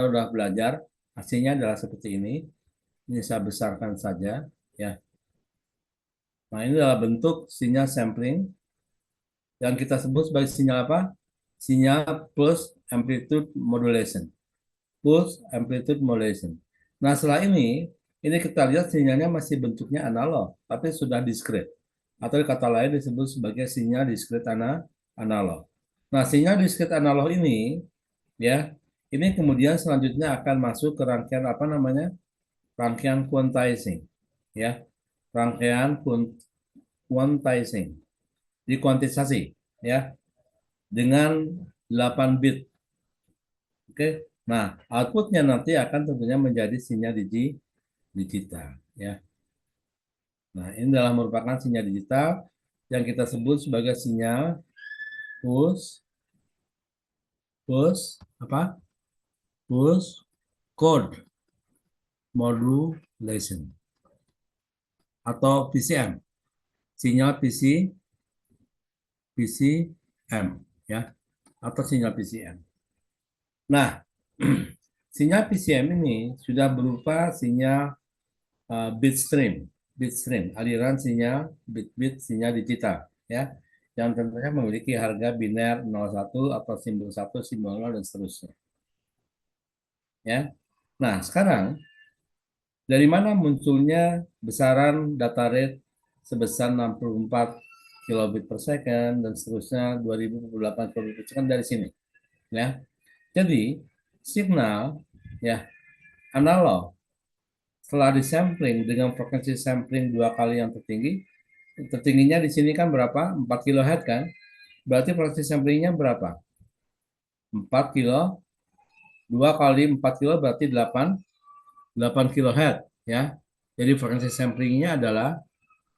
sudah belajar, hasilnya adalah seperti ini. Ini saya besarkan saja, ya. Nah, ini adalah bentuk sinyal sampling yang kita sebut sebagai sinyal apa? Sinyal pulse amplitude modulation. Pulse amplitude modulation. Nah, setelah ini kita lihat sinyalnya masih bentuknya analog, tapi sudah diskret. Atau kata lain disebut sebagai sinyal diskret analog. Nah, sinyal diskret analog ini, ya, ini kemudian selanjutnya akan masuk ke rangkaian apa namanya? Rangkaian quantizing, ya, rangkaian quantizing, dikuantisasi, ya, dengan 8 bit. Oke. Nah, outputnya nanti akan tentunya menjadi sinyal digital, ya. Nah, ini adalah merupakan sinyal digital yang kita sebut sebagai sinyal pulse pulse apa? Pulse code modulation atau PCM. Sinyal PCM, ya, atau sinyal PCM. Nah, sinyal PCM ini sudah berupa sinyal bit stream, aliran sinyal bit-bit sinyal digital, ya, yang tentunya memiliki harga biner 01 atau simbol 1, simbol 0 dan seterusnya. Ya. Nah, sekarang dari mana munculnya besaran data rate sebesar 64 kilobit per second dan seterusnya 2008 kilobit per second dari sini, ya. Jadi, signal, ya, analog setelah disampling dengan frekuensi sampling 2 kali yang tertingginya di sini kan berapa? 4 kHz kan? Berarti frekuensi samplingnya berapa? 4 kilo, 2 kali 4 kilo berarti 8 kHz, ya. Jadi frekuensi samplingnya adalah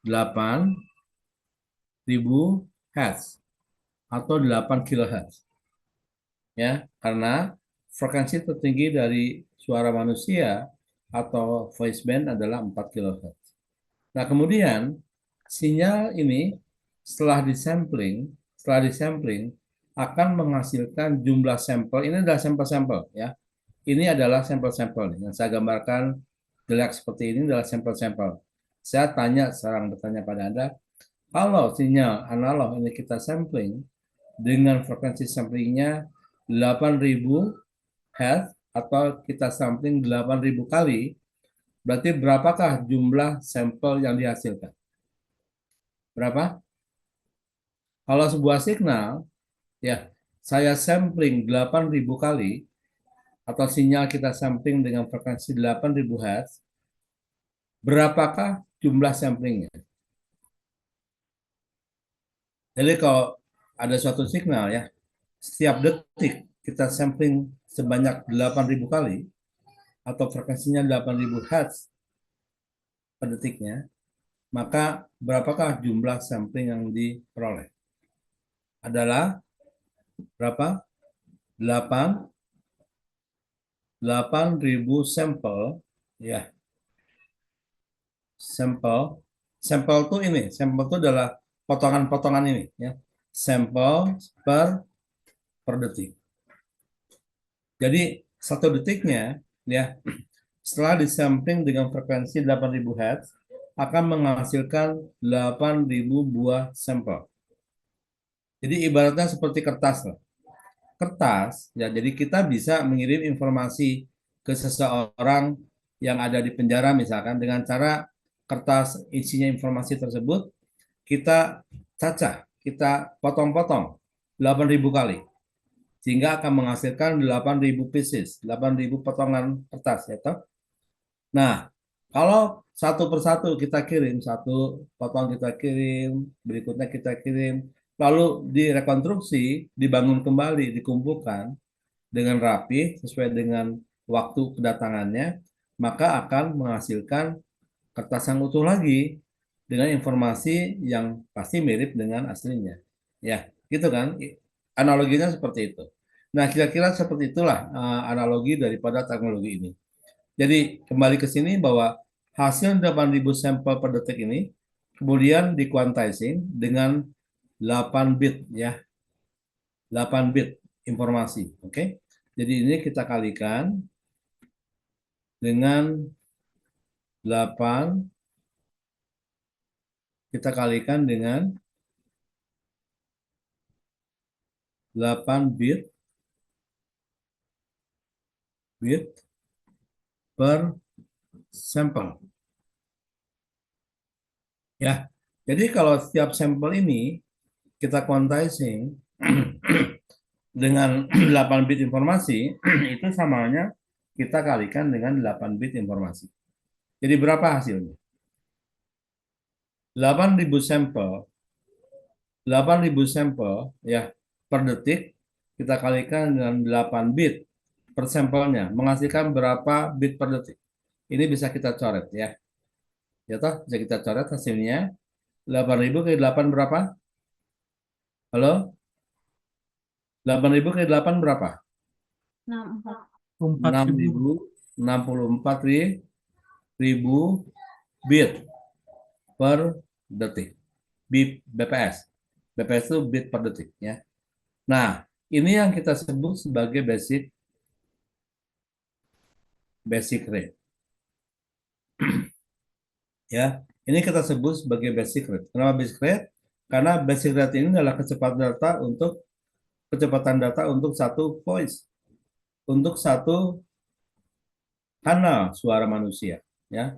8.000 Hz atau 8 kHz. Ya, karena frekuensi tertinggi dari suara manusia atau voice band adalah 4 kHz. Nah, kemudian sinyal ini setelah disampling akan menghasilkan jumlah sampel. Ini adalah sampel-sampel, ya. Ini adalah sampel-sampel yang saya gambarkan jelek seperti ini adalah sampel-sampel. Saya bertanya pada Anda, kalau sinyal analog ini kita sampling dengan frekuensi samplingnya 8.000 Hz atau kita sampling 8.000 kali, berarti berapakah jumlah sampel yang dihasilkan? Berapa? Kalau sebuah signal, ya, saya sampling 8.000 kali, atau sinyal kita sampling dengan frekuensi 8.000 Hz, berapakah jumlah samplingnya? Jadi kalau ada suatu signal, ya, setiap detik kita sampling sebanyak 8.000 kali, atau frekuensinya 8.000 Hz per detiknya, maka berapakah jumlah sampling yang diperoleh? Adalah berapa? 8.000 sampel, ya. Sampel itu adalah potongan-potongan ini, ya. Sampel per detik. Jadi satu detiknya, ya, setelah disampling dengan frekuensi 8.000 Hz akan menghasilkan 8.000 buah sampel. Jadi ibaratnya seperti kertas lah. Kertas, ya, jadi kita bisa mengirim informasi ke seseorang yang ada di penjara misalkan dengan cara kertas isinya informasi tersebut kita cacah, kita potong-potong 8.000 kali sehingga akan menghasilkan 8.000 pieces, 8.000 potongan kertas, ya toh. Nah, kalau satu persatu kita kirim, satu potong kita kirim, berikutnya kita kirim, lalu direkonstruksi, dibangun kembali, dikumpulkan dengan rapi sesuai dengan waktu kedatangannya, maka akan menghasilkan kertas yang utuh lagi dengan informasi yang pasti mirip dengan aslinya. Ya, gitu kan? Analoginya seperti itu. Nah, kira-kira seperti itulah analogi daripada teknologi ini. Jadi kembali ke sini bahwa hasil 8.000 sampel per detik ini kemudian dikuantizing dengan 8 bit, ya. 8 bit informasi, oke? Jadi ini kita kalikan dengan 8 kita kalikan dengan 8 bit per sampel. Ya. Jadi kalau setiap sampel ini kita quantizing dengan 8 bit informasi, itu samanya kita kalikan dengan 8 bit informasi. Jadi berapa hasilnya? 8.000 sampel, 8.000 sampel ya per detik kita kalikan dengan 8 bit per sampelnya, menghasilkan berapa bit per detik. Ini bisa kita coret ya. Ya toh, bisa kita coret hasilnya. 8.000 kali 8 berapa? Halo? 8.000 kali 8 berapa? 64.000. 6.064 ribu bit per detik. BPS. BPS itu bit per detik ya. Nah, ini yang kita sebut sebagai basic rate. Ya, ini kita sebut sebagai basic rate. Kenapa basic rate? Karena basic rate ini adalah kecepatan data untuk satu voice, untuk satu kanal suara manusia. Ya,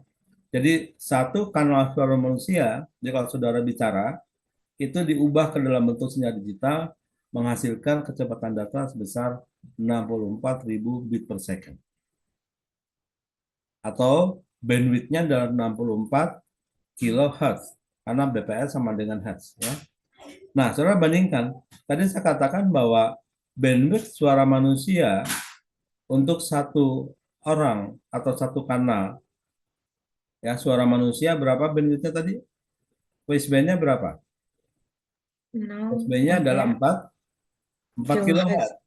jadi satu kanal suara manusia, jadi kalau saudara bicara, itu diubah ke dalam bentuk sinyal digital, menghasilkan kecepatan data sebesar 64.000 bit per second. Atau bandwidth-nya adalah 64 kilohertz, karena BPS sama dengan hertz. Ya. Nah, saudara bandingkan, tadi saya katakan bahwa bandwidth suara manusia untuk satu orang atau satu kanal, ya suara manusia berapa bandwidth-nya tadi? Baseband-nya berapa? Baseband-nya adalah 4 kilohertz.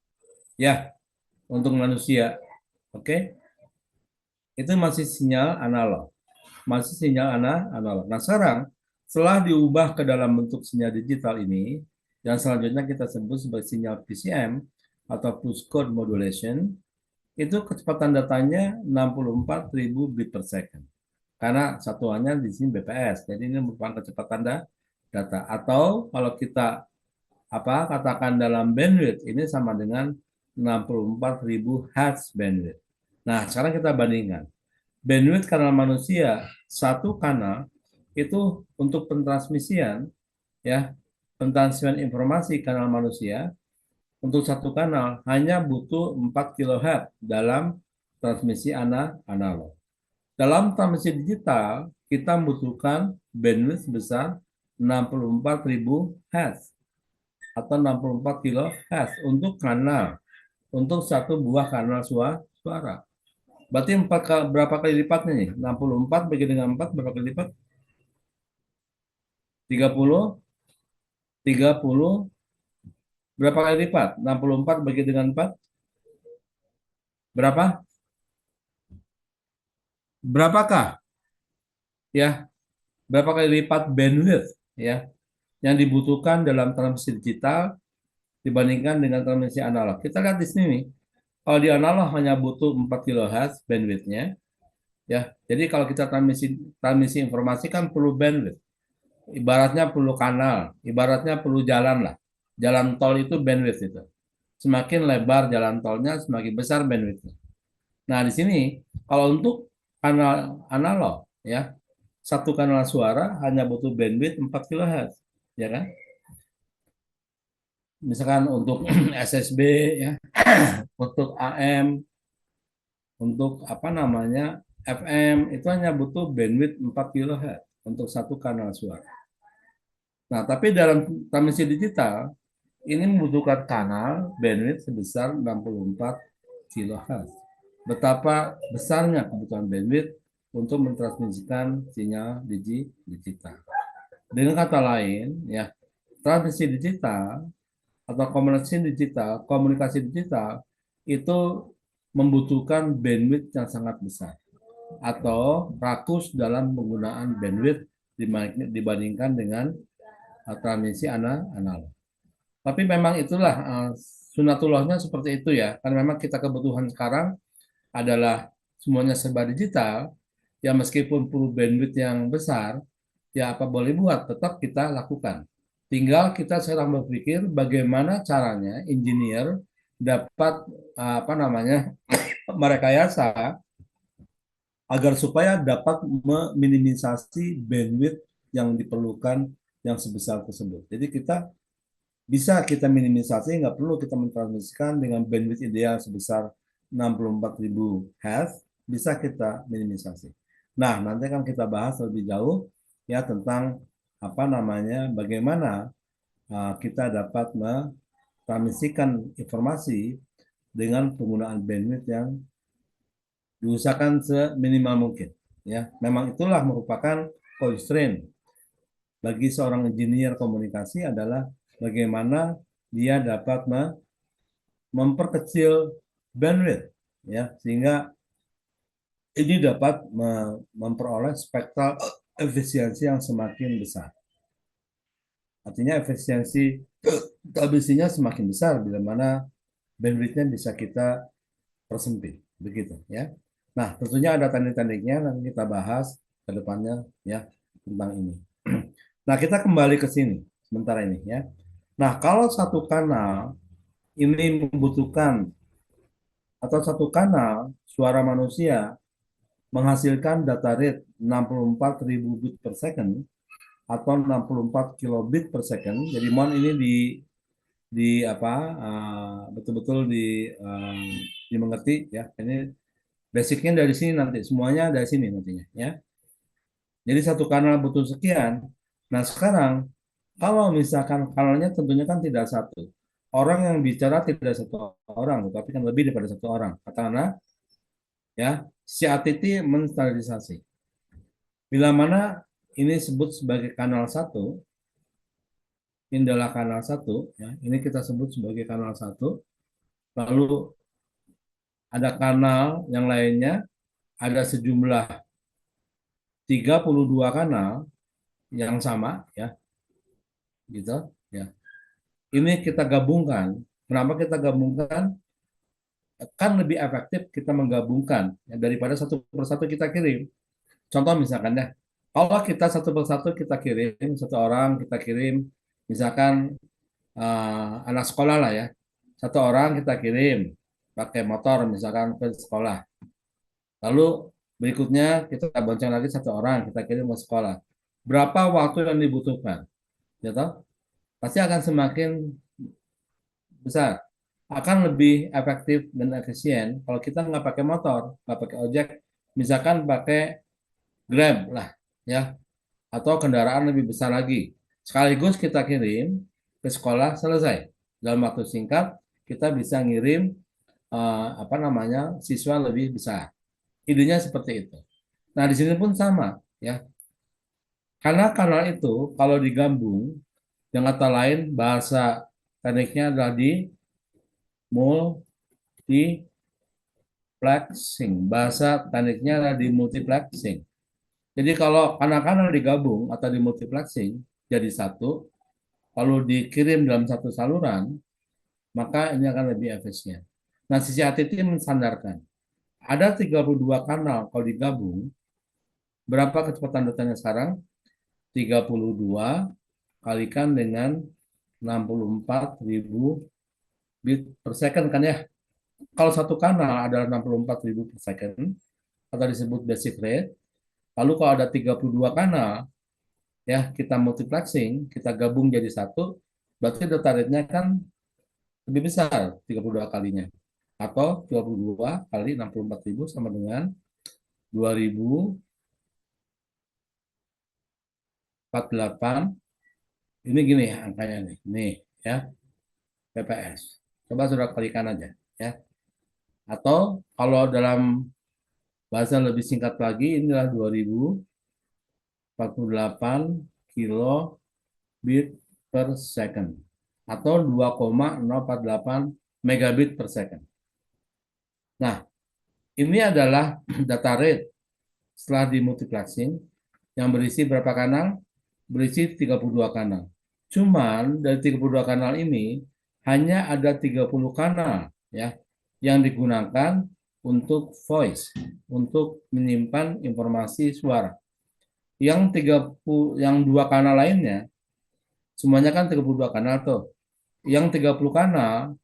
Ya, untuk manusia. Oke. Itu masih sinyal analog. Masih sinyal analog. Nah, sekarang setelah diubah ke dalam bentuk sinyal digital ini, yang selanjutnya kita sebut sebagai sinyal PCM atau pulse code modulation, itu kecepatan datanya 64.000 bit per second. Karena satuannya di sini BPS, jadi ini merupakan kecepatan data. Atau kalau kita katakan dalam bandwidth, ini sama dengan 64.000 Hz bandwidth. Nah, sekarang kita bandingkan. Bandwidth kanal manusia, satu kanal, itu untuk pentransmisian, ya, pentransmisian informasi kanal manusia, untuk satu kanal hanya butuh 4 kHz dalam transmisi analog. Dalam transmisi digital, kita membutuhkan bandwidth sebesar 64.000 Hz atau 64 kHz untuk kanal, untuk satu buah kanal suara. Berarti berapa kali lipatnya nih? 64 bagi dengan 4 berapa kali lipat? 30. 30 berapa kali lipat? 64 bagi dengan 4 berapa? Berapakah? Ya, berapa kali lipat bandwidth ya yang dibutuhkan dalam transmisi digital dibandingkan dengan transmisi analog. Kita lihat di sini nih. Kalau di analog hanya butuh 4 kHz bandwidth-nya ya. Jadi kalau kita transmisi informasi kan perlu bandwidth. Ibaratnya perlu kanal, ibaratnya perlu jalan lah. Jalan tol itu bandwidth itu. Semakin lebar jalan tolnya, semakin besar bandwidthnya. Nah, di sini kalau untuk kanal analog ya, satu kanal suara hanya butuh bandwidth 4 kHz, ya kan? Misalkan untuk SSB ya, untuk AM, untuk FM itu hanya butuh bandwidth 4 kHz untuk satu kanal suara. Nah, tapi dalam transmisi digital ini membutuhkan kanal bandwidth sebesar 64 kHz. Betapa besarnya kebutuhan bandwidth untuk mentransmisikan sinyal digital. Dengan kata lain, ya, transmisi digital atau komunikasi digital itu membutuhkan bandwidth yang sangat besar atau rakus dalam penggunaan bandwidth dibandingkan dengan transmisi analog. Tapi memang itulah sunatullahnya seperti itu ya. Karena memang kita kebutuhan sekarang adalah semuanya serba digital, ya meskipun perlu bandwidth yang besar, ya apa boleh buat, tetap kita lakukan. Tinggal kita sekarang berpikir bagaimana caranya engineer dapat apa namanya merekayasa agar supaya dapat meminimalisasi bandwidth yang diperlukan yang sebesar tersebut. Jadi bisa kita minimalisasi, nggak perlu kita mentransmisikan dengan bandwidth ideal sebesar 64.000 Hz, bisa kita minimalisasi. Nah, nanti akan kita bahas lebih jauh ya tentang apa namanya, bagaimana kita dapat mentransmisikan informasi dengan penggunaan bandwidth yang diusahakan seminimal mungkin. Ya, memang itulah merupakan constraint bagi seorang engineer komunikasi adalah bagaimana dia dapat memperkecil bandwidth, ya, sehingga ini dapat memperoleh spektral efisiensi yang semakin besar. Artinya efisiensi transmisinya semakin besar bila mana bandwidthnya bisa kita persempit, begitu ya. Nah, tentunya ada teknik-tekniknya nanti kita bahas ke depannya ya tentang ini. Nah, kita kembali ke sini sementara ini ya. Nah, kalau satu kanal ini membutuhkan atau satu kanal suara manusia menghasilkan data rate 64.000 bit per second atau 64 kilobit per second. Jadi mohon ini di apa betul-betul dimengerti ya. Ini basicnya dari sini nanti semuanya dari sini nantinya ya. Jadi satu kanal butuh sekian. Nah, sekarang kalau misalkan kanalnya tentunya kan tidak satu. Orang yang bicara tidak satu orang, tapi kan lebih daripada satu orang. Katakanlah ya, si ATT menstandarisasi. Bila mana ini disebut sebagai kanal satu, ini adalah kanal satu, ya. Ini kita sebut sebagai kanal satu. Lalu ada kanal yang lainnya, ada sejumlah 32 kanal yang sama, ya, gitu, ya. Ini kita gabungkan. Kenapa kita gabungkan? Kan lebih efektif kita menggabungkan ya, daripada satu persatu kita kirim. Contoh misalkan ya, kalau kita satu persatu kita kirim, satu orang kita kirim, misalkan anak sekolah lah ya, satu orang kita kirim pakai motor misalkan ke sekolah. Lalu berikutnya kita bonceng lagi satu orang kita kirim ke sekolah. Berapa waktu yang dibutuhkan? Ya toh? Pasti akan semakin besar. Akan lebih efektif dan efisien kalau kita nggak pakai motor, nggak pakai ojek, misalkan pakai Grab lah, ya, atau kendaraan lebih besar lagi. Sekaligus kita kirim ke sekolah selesai. Dalam waktu singkat kita bisa ngirim apa namanya siswa lebih besar. Idenya seperti itu. Nah, di sini pun sama, ya. Karena kanal itu kalau digabung, dengan kata lain bahasa tekniknya adalah di multiplexing. Bahasa tekniknya adalah di multiplexing. Jadi kalau kanal-kanal digabung atau di multiplexing jadi satu, kalau dikirim dalam satu saluran, maka ini akan lebih efisien. Nah, sisi ATT mensandarkan. Ada 32 kanal kalau digabung, berapa kecepatan datanya sekarang? 32 kalikan dengan 64.000 bit per second kan ya. Kalau satu kanal adalah 64.000 per second, atau disebut basic rate, lalu kalau ada 32 kanal, ya kita multiplexing, kita gabung jadi satu, berarti data rate-nya kan lebih besar, 32 kalinya. Atau 32 kali 64.000 sama dengan 2048. Ini gini ya angkanya nih. Nih ya, PPS. Coba sudah kalikan aja ya. Atau kalau dalam bahasa lebih singkat lagi, inilah 2048 kilobit per second atau 2,048 megabit per second. Nah, ini adalah data rate setelah dimultiplexing yang berisi berapa kanal? Berisi 32 kanal. Cuman dari 32 kanal ini hanya ada 30 kanal ya yang digunakan untuk voice, untuk menyimpan informasi suara. Yang dua kanal lainnya, semuanya kan 32 kanal tuh. Yang 30 kanal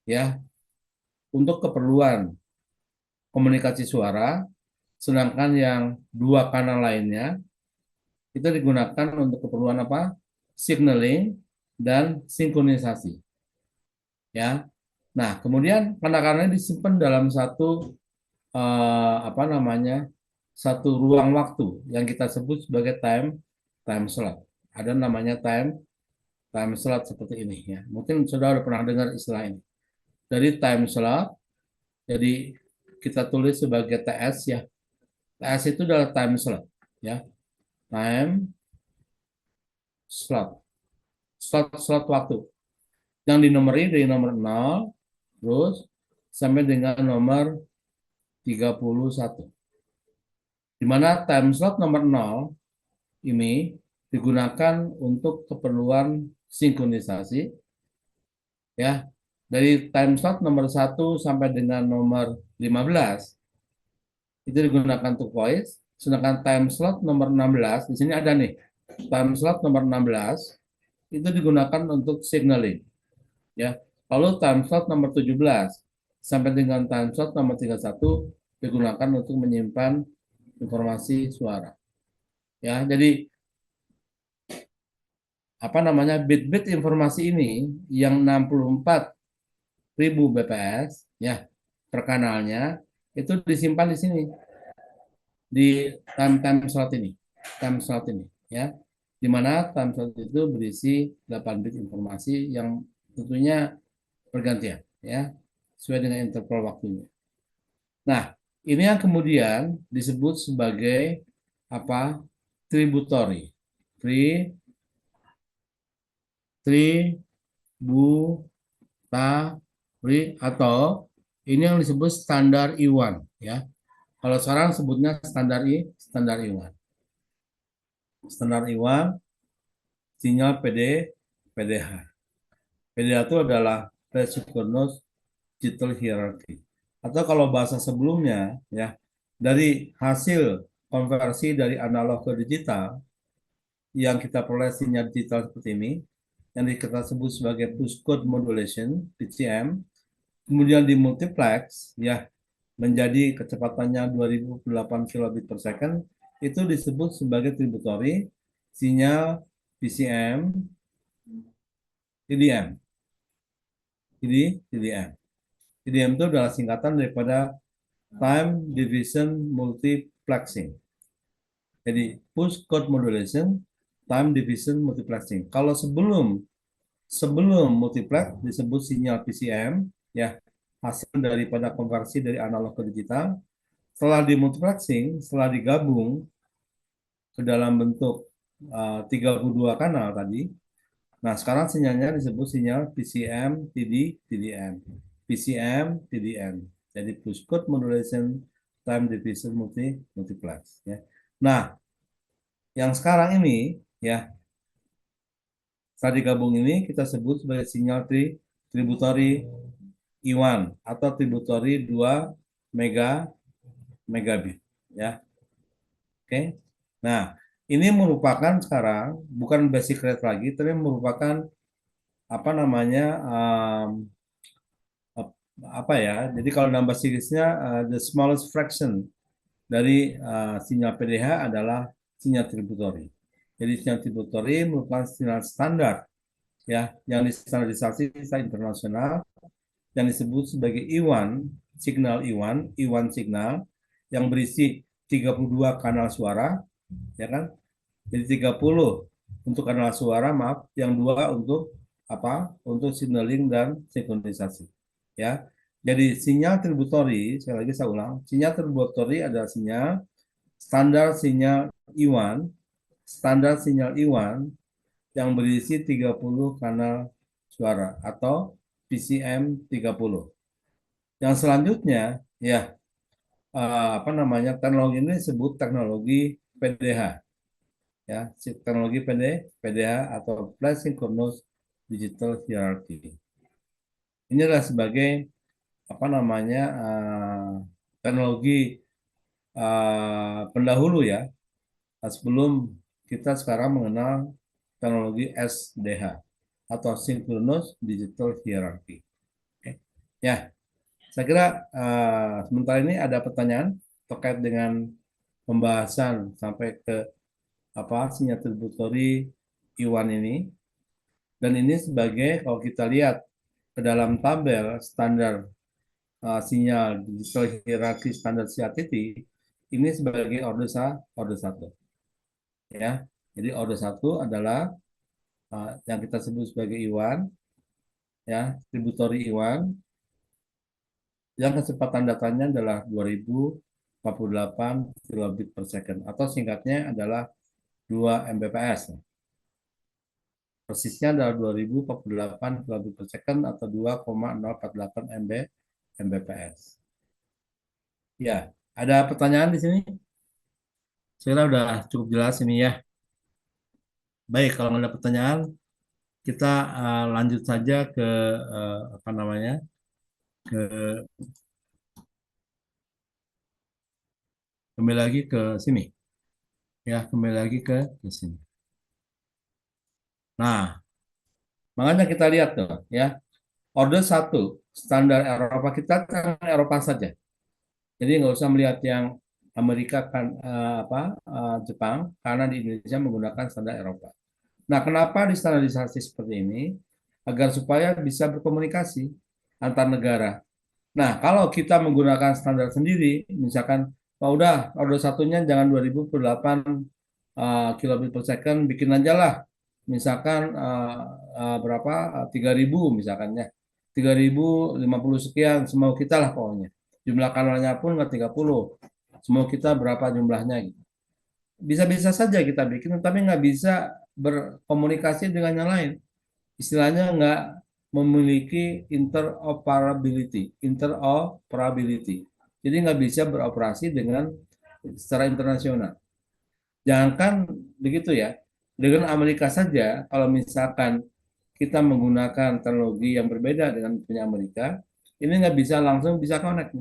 ya untuk keperluan komunikasi suara, sedangkan yang dua kanal lainnya itu digunakan untuk keperluan apa? Signaling dan sinkronisasi. Ya. Nah, kemudian kanal-kanalnya disimpan dalam satu apa namanya? Satu ruang waktu yang kita sebut sebagai time slot. Ada namanya time slot seperti ini ya. Mungkin sudah pernah dengar istilah ini. Dari time slot, jadi kita tulis sebagai TS ya. TS itu adalah time slot ya. Time slot. Slot waktu. Yang dinomori dari nomor 0 terus sampai dengan nomor 31. Di mana time slot nomor 0 ini digunakan untuk keperluan sinkronisasi ya. Dari time slot nomor 1 sampai dengan nomor 15 itu digunakan untuk voice, sedangkan time slot nomor 16 di sini ada nih. Time slot nomor 16 itu digunakan untuk signaling ya. Lalu time slot nomor 17 sampai dengan time slot nomor 31 digunakan untuk menyimpan informasi suara. Ya, jadi apa namanya bit-bit informasi ini yang 64.000 bps ya per kanalnya itu disimpan di sini di time slot ini, ya. Di mana time slot itu berisi 8 bit informasi yang tentunya bergantian ya, sesuai dengan interval waktunya. Nah, ini yang kemudian disebut sebagai apa? Tributory. Tributary atau ini yang disebut standar I1 ya. Kalau sekarang sebutnya standar I1. Standar I1 sinyal PDH. PDH itu adalah Presynchronous Digital Hierarchy. Atau kalau bahasa sebelumnya ya, dari hasil konversi dari analog ke digital yang kita peroleh sinyal digital seperti ini, yang kita sebut sebagai push code modulation (PCM), kemudian dimultiplex ya menjadi kecepatannya 2008 kilobit per second, itu disebut sebagai tributory sinyal PCM TDM. TDM. TDM itu adalah singkatan daripada time division multiplexing. Jadi push code modulation, time division multiplexing. Kalau sebelum multiplex disebut sinyal PCM ya, hasil daripada konversi dari analog ke digital. Setelah dimultiplexing, setelah digabung ke dalam bentuk 32 kanal tadi, nah sekarang sinyalnya disebut sinyal PCM TDM. PCM TDM. Jadi push code modulation time division multiplex ya. Nah, yang sekarang ini ya, setelah digabung ini kita sebut sebagai sinyal tributory I1 atau tributory 2 megabit ya. Oke. Nah, ini merupakan sekarang bukan basic rate lagi, tapi merupakan apa namanya apa ya? Jadi kalau nambah seriesnya the smallest fraction dari sinyal PDH adalah sinyal tributory. Jadi sinyal tributory merupakan sinyal standar ya yang distandarisasi secara internasional yang disebut sebagai I1, signal I1 signal yang berisi 32 kanal suara ya kan. Jadi 30 untuk kanal suara, maaf, yang dua untuk apa? Untuk signaling dan sinkronisasi. Ya. Jadi sinyal tributory, sekali lagi saya ulang, sinyal tributory adalah standar sinyal I1, standar sinyal I1 yang berisi 30 kanal suara atau PCM 30. Yang selanjutnya ya apa namanya? Teknologi ini disebut teknologi PDH. Ya, teknologi PDH atau Flash Synchronous Digital Hierarchy. Ini adalah sebagai apa namanya teknologi pendahulu ya, sebelum kita sekarang mengenal teknologi SDH atau Synchronous Digital Hierarchy. Oke. Ya, saya kira sementara ini ada pertanyaan terkait dengan pembahasan sampai ke apa sinyal tributori Iwan ini. Dan ini sebagai kalau kita lihat ke dalam tabel standar sinyal digital hierarki standar CATT ini sebagai order 1 ya. Jadi order 1 adalah yang kita sebut sebagai Iwan ya, tributori Iwan yang kecepatan datanya adalah 2048 kilobit per second atau singkatnya adalah 2 Mbps. Persisnya adalah 2048 kilobit per second atau 2,048 Mbps. Ya, ada pertanyaan di sini? Saya kira udah cukup jelas ini ya. Baik, kalau nggak ada pertanyaan, kita lanjut saja ke apa namanya? Ke kembali lagi ke sini. Ya, kembali lagi ke sini. Nah, makanya kita lihat tuh ya. Order 1 standar Eropa kita kan Eropa saja. Jadi nggak usah melihat yang Amerika kan Jepang karena di Indonesia menggunakan standar Eropa. Nah, kenapa distandarisasi seperti ini? Agar supaya bisa berkomunikasi antar negara. Nah, kalau kita menggunakan standar sendiri, misalkan, oh udah, order satunya jangan 2008 kilobit per second, bikin aja lah. Misalkan berapa? 3000 misalkan ya. 3050 sekian, semau kita lah pokoknya. Jumlah kanalnya pun nggak 30. Semau kita berapa jumlahnya gitu. Bisa-bisa saja kita bikin, tapi nggak bisa berkomunikasi dengan yang lain. Istilahnya nggak memiliki interoperability. Jadi nggak bisa beroperasi dengan secara internasional. Jangankan begitu ya, dengan Amerika saja, kalau misalkan kita menggunakan teknologi yang berbeda dengan punya Amerika, ini nggak bisa langsung bisa connect.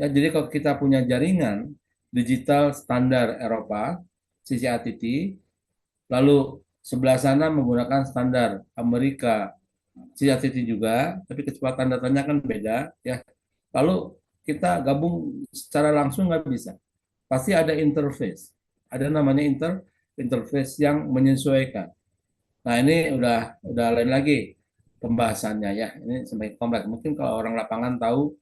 Ya, jadi kalau kita punya jaringan digital standar Eropa, CCATT, lalu sebelah sana menggunakan standar Amerika CCATT juga, tapi kecepatan datanya kan beda ya. Lalu kita gabung secara langsung nggak bisa. Pasti ada interface. Ada namanya interface yang menyesuaikan. Nah, ini udah lain lagi pembahasannya ya. Ini semakin kompleks. Mungkin kalau orang lapangan tahu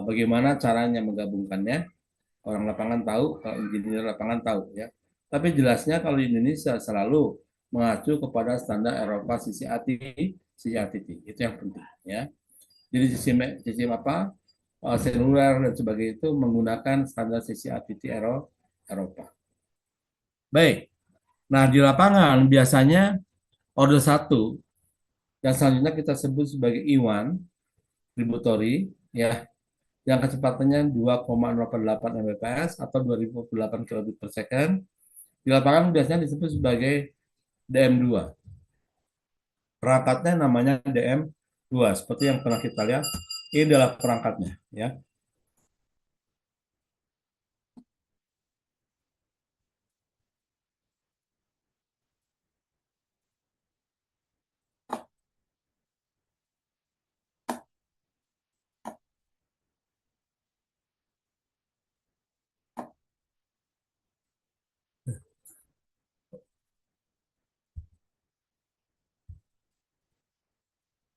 bagaimana caranya menggabungkannya, orang lapangan tahu, kalau engineer lapangan tahu ya. Tapi jelasnya kalau di Indonesia selalu mengacu kepada standar Eropa CCATT itu yang penting ya. Jadi sistem apa seluler dan sebagainya itu menggunakan standar CCATT Eropa. Baik. Nah, di lapangan biasanya order 1 yang selanjutnya kita sebut sebagai I1 tributori ya yang kecepatannya 2,048 Mbps atau 2008 kilobit per second. Di lapangan biasanya disebut sebagai DM2. Perangkatnya namanya DM2 seperti yang pernah kita lihat. Ini adalah perangkatnya ya.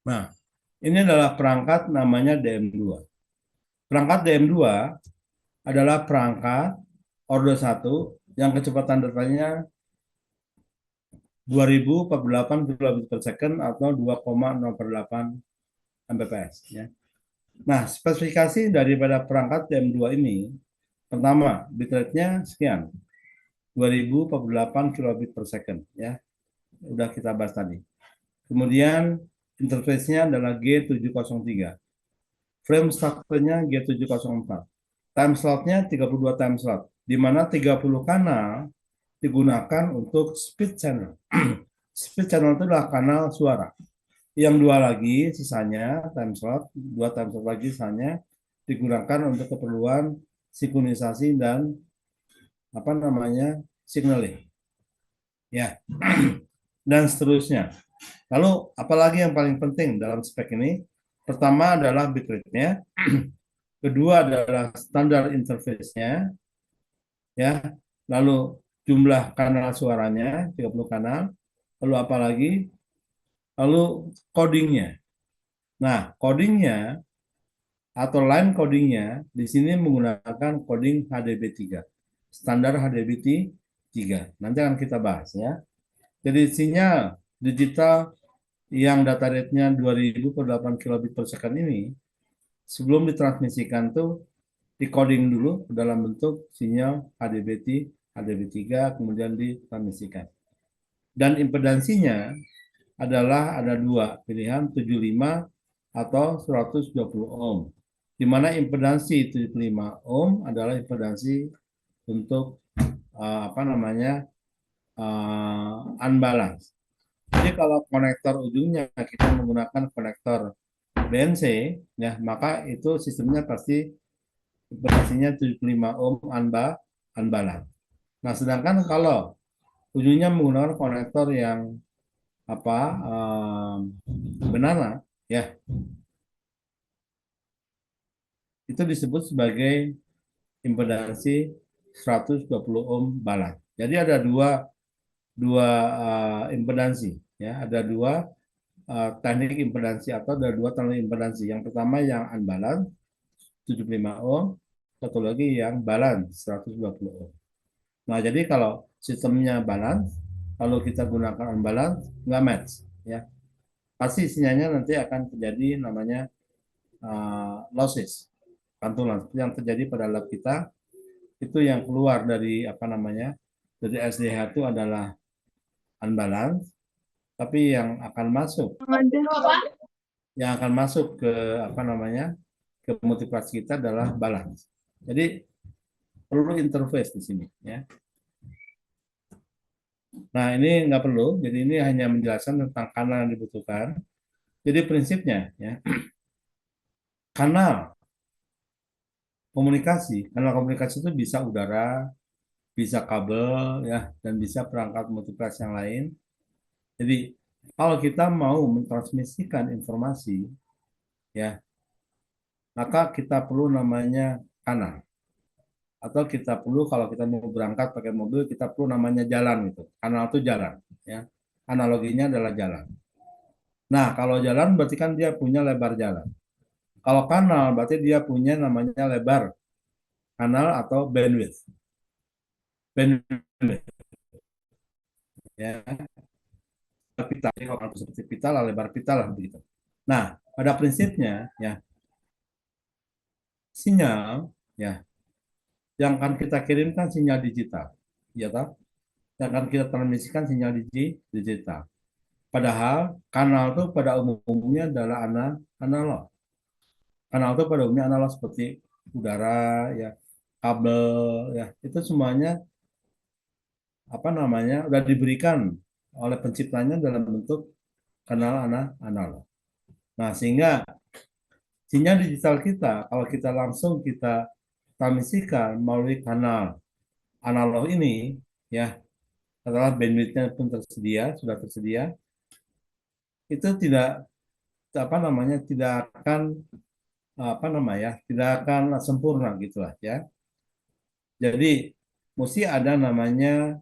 Nah, ini adalah perangkat namanya DM2. Perangkat DM2 adalah perangkat order 1 yang kecepatan datanya 2048 kilobit per second atau 2,048 Mbps ya. Nah, spesifikasi daripada perangkat DM2 ini pertama, bitrate-nya sekian, 2048 kilobit per second ya. Udah kita bahas tadi. Kemudian interface-nya adalah G703. Frame structure-nya G704. Time slot-nya 32 time slot, di mana 30 kanal digunakan untuk speed channel. Speed channel itu adalah kanal suara. Yang dua lagi sisanya time slot, dua time slot lagi sisanya digunakan untuk keperluan sinkronisasi dan apa namanya signaling, ya, dan seterusnya. Lalu apalagi yang paling penting dalam spek ini? Pertama adalah bitrate-nya, kedua adalah standar interface-nya, ya, lalu jumlah kanal suaranya 30 kanal, lalu apalagi, lalu codingnya. Nah, codingnya atau line codingnya di sini menggunakan coding HDB3, standar HDB3. Nanti akan kita bahas ya. Jadi sinyal digital yang data rate-nya 2000 per 8 kilobit per second ini sebelum ditransmisikan tuh di coding dulu dalam bentuk sinyal HDB3 kemudian ditransmisikan. Dan impedansinya adalah ada dua pilihan, 75 atau 120 ohm. Di mana impedansi 75 ohm adalah impedansi untuk apa namanya unbalance. Jadi kalau konektor ujungnya kita menggunakan konektor BNC, ya maka itu sistemnya pasti impedansinya 75 ohm unbalance. Nah, sedangkan kalau ujungnya menggunakan konektor yang apa banana, ya itu disebut sebagai impedansi 120 ohm balance. Jadi ada dua impedansi, ya, ada dua teknik impedansi atau ada dua teknik impedansi. Yang pertama yang unbalance 75 ohm, satu lagi yang balance 120 ohm. Nah, jadi kalau sistemnya balance, kalau kita gunakan unbalance nggak match, ya. Pasti sinyalnya nanti akan terjadi namanya losses, pantulan yang terjadi pada lab kita itu yang keluar dari apa namanya dari SDH itu adalah unbalance, tapi yang akan masuk ke apa namanya ke multiplex kita adalah balance. Jadi perlu interface di sini, ya. Nah, ini nggak perlu, jadi ini hanya menjelaskan tentang kanal yang dibutuhkan. Jadi prinsipnya, ya, kanal komunikasi itu bisa udara, bisa kabel, ya, dan bisa perangkat multiplex yang lain. Jadi kalau kita mau mentransmisikan informasi, ya, maka kita perlu namanya kanal. Atau kita perlu kalau kita mau berangkat pakai mobil, kita perlu namanya jalan itu. Kanal itu jalan, ya. Analoginya adalah jalan. Nah, kalau jalan berarti kan dia punya lebar jalan. Kalau kanal berarti dia punya namanya lebar kanal atau bandwidth. Bandwidth, ya. Pita, kalau seperti pita lah, lebar pita lah begitu. Nah, pada prinsipnya, ya, sinyal, ya, yang akan kita kirimkan sinyal digital, ya toh? Yang akan kita transmisikan sinyal digital. Padahal kanal itu pada umumnya adalah analog. Kanal itu pada umumnya analog seperti udara, ya, kabel, ya, itu semuanya apa namanya sudah diberikan oleh penciptanya dalam bentuk kanal analog. Nah, sehingga sinyal digital kita kalau kita langsung kita transmisikan melalui kanal analog ini, ya, setelah bandwidthnya pun sudah tersedia, itu tidak apa namanya tidak akan sempurna gitulah, ya. Jadi mesti ada namanya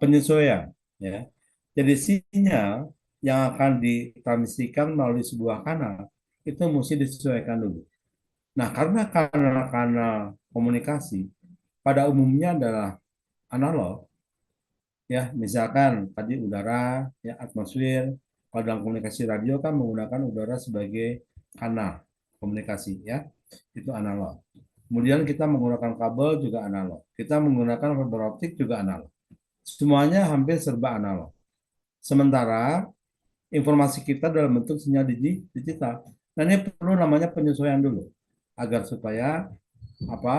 penyesuaian, ya. Jadi sinyal yang akan ditransmisikan melalui sebuah kanal itu mesti disesuaikan dulu. Nah, karena kanal-kanal komunikasi pada umumnya adalah analog, ya, misalkan tadi udara, ya, atmosfer. Kalau dalam komunikasi radio kan menggunakan udara sebagai kanal komunikasi, ya, itu analog. Kemudian kita menggunakan kabel juga analog, kita menggunakan fiber optik juga analog, semuanya hampir serba analog. Sementara informasi kita dalam bentuk sinyal digital. Nah, ini perlu namanya penyesuaian dulu agar supaya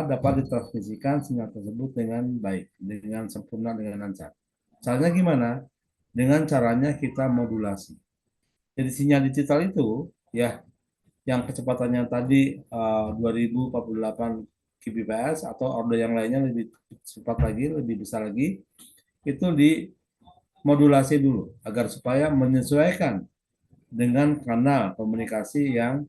dapat ditransmisikan sinyal tersebut dengan baik, dengan sempurna, dengan lancar. Caranya gimana? Dengan caranya kita modulasi. Jadi sinyal digital itu, ya, yang kecepatannya tadi 2048 kbps atau order yang lainnya lebih cepat lagi, lebih besar lagi, itu dimodulasi dulu agar supaya menyesuaikan dengan kanal komunikasi yang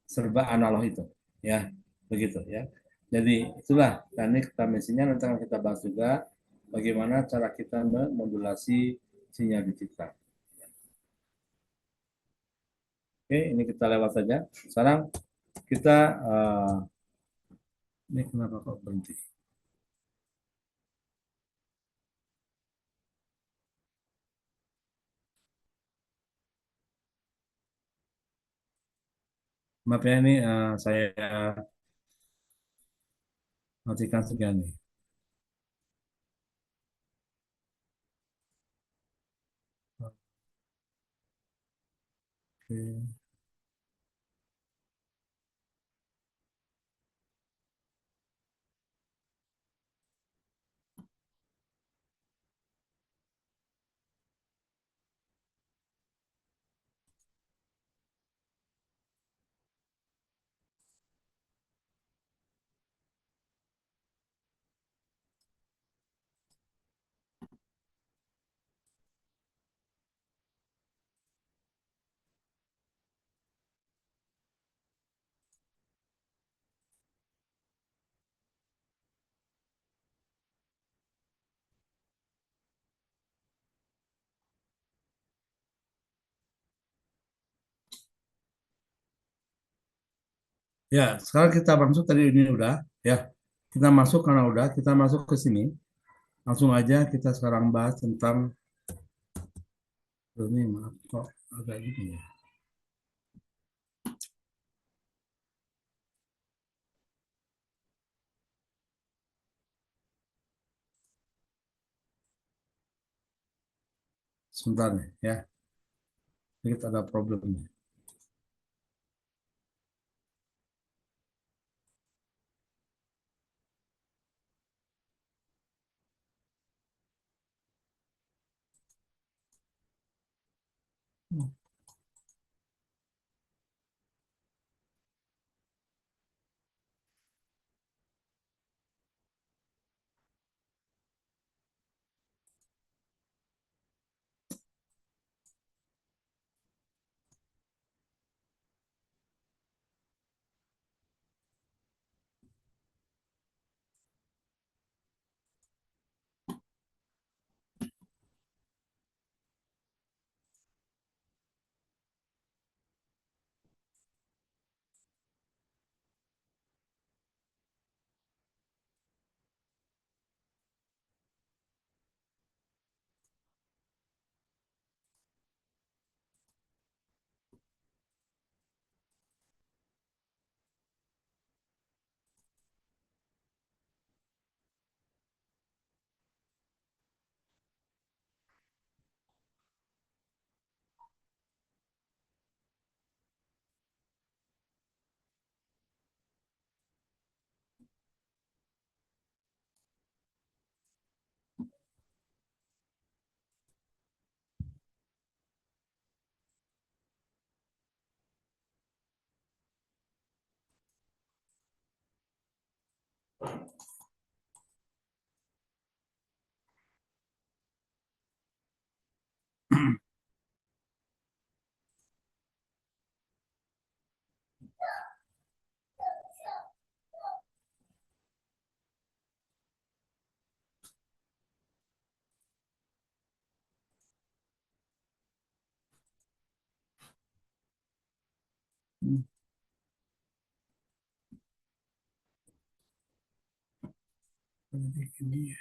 serba analog itu, ya, begitu ya. Jadi itulah teknik transmisinya, nanti akan kita bahas juga bagaimana cara kita memodulasi sinyal digital. Oke, ini kita lewat saja. Sekarang kita ini kenapa kok berhenti? Maaf ya, ini saya matikan sekian nih. Oke. Ya, sekarang kita masuk tadi ini udah ya. Kita masuk karena udah kita masuk ke sini. Langsung aja kita sekarang bahas tentang ini maaf kok agak gini ya. Sebentar nih ya. Sedikit ada problemnya. Ini.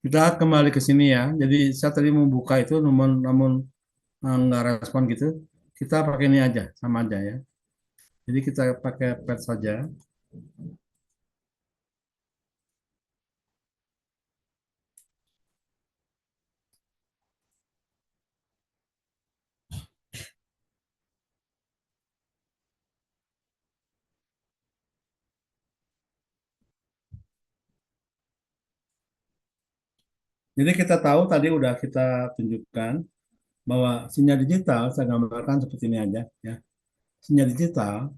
Kita kembali ke sini ya. Jadi saya tadi mau buka itu, namun nggak respon gitu. Kita pakai ini aja, sama aja ya. Jadi kita pakai pet saja. Jadi kita tahu tadi udah kita tunjukkan bahwa sinyal digital saya gambarkan seperti ini aja ya. Sinyal digital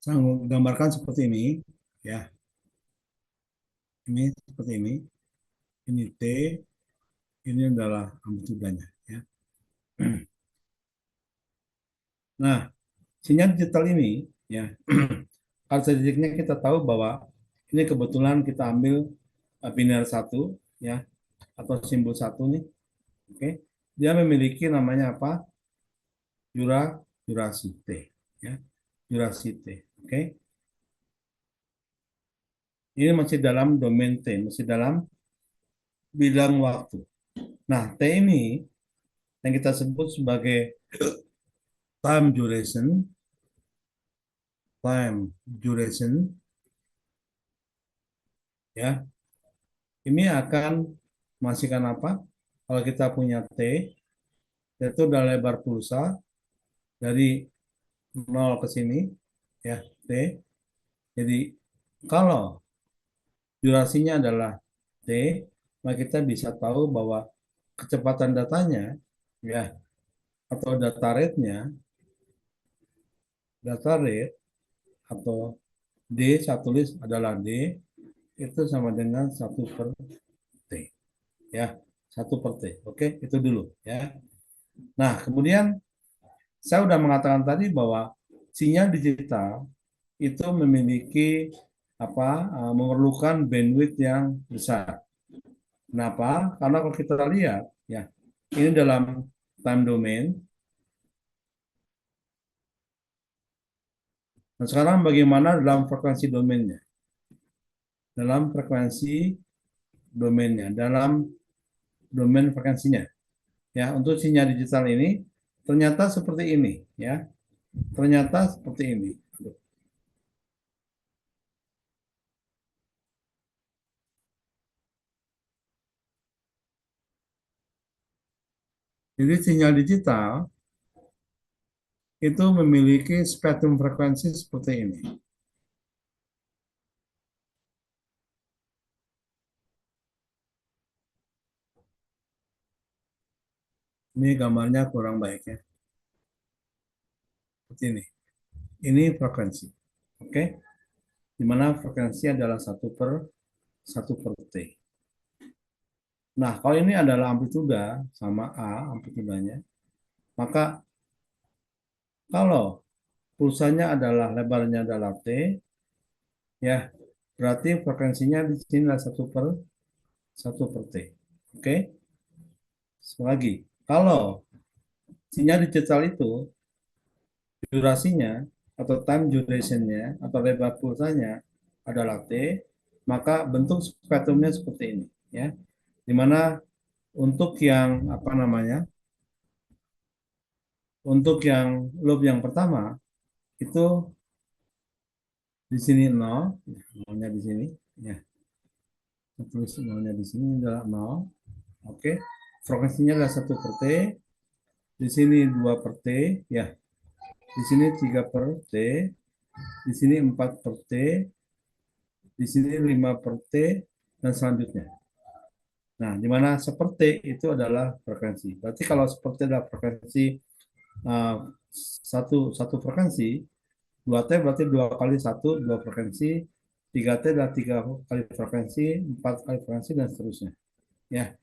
saya gambarkan seperti ini ya. Ini seperti ini. Ini T, ini adalah amplitudanya ya. Nah, sinyal digital ini ya. Karakteristiknya kita tahu bahwa ini kebetulan kita ambil biner satu ya, atau simbol satu nih. Oke. Dia memiliki namanya apa? Durasi T ya. Durasi T. Oke. Ini masih dalam domain T, masih dalam bidang waktu. Nah, T ini yang kita sebut sebagai time duration, time duration ya. Ini akan menghasilkan apa? Kalau kita punya T, yaitu adalah lebar pulsa dari nol ke sini ya, T. Jadi kalau durasinya adalah T, maka kita bisa tahu bahwa kecepatan datanya ya, atau data rate atau D, saya tulis adalah D, itu sama dengan 1/T ya, 1/T. Oke, itu dulu ya. Nah, kemudian saya sudah mengatakan tadi bahwa sinyal digital itu memiliki apa, memerlukan bandwidth yang besar. Kenapa? Karena kalau kita lihat ya, ini dalam time domain. Nah, sekarang bagaimana dalam frekuensi domainnya? Dalam frekuensi domainnya, dalam domain frekuensinya. Ya, untuk sinyal digital ini ternyata seperti ini ya. Ternyata seperti ini. Jadi sinyal digital itu memiliki spektrum frekuensi seperti ini. Ini gambarnya kurang baik ya. Seperti ini. Ini frekuensi. Oke. Di mana frekuensi adalah satu per T. Nah, kalau ini adalah amplituda sama A amplitudanya, maka kalau pulsanya adalah lebarnya adalah T, ya berarti frekuensinya di sini adalah satu per T. Oke. Sekali lagi, kalau sinyal digital itu durasinya atau time durationnya atau lebar pulsanya adalah T, maka bentuk spektrumnya seperti ini ya. Dimana untuk yang apa namanya, untuk yang loop yang pertama itu di sini nol, nolnya di sini ya, tulis nolnya di sini adalah nol. Oke, frekuensinya adalah 1/T, di sini 2/T ya, di sini 3/T, di sini 4 per T, di sini 5 per T, dan selanjutnya. Nah, di mana seperti itu adalah frekuensi. Berarti kalau seperti adalah frekuensi uh, satu frekuensi, 2T berarti 2 kali 1, 2 frekuensi, 3T adalah 3 kali frekuensi, 4 kali frekuensi, dan seterusnya. Ya.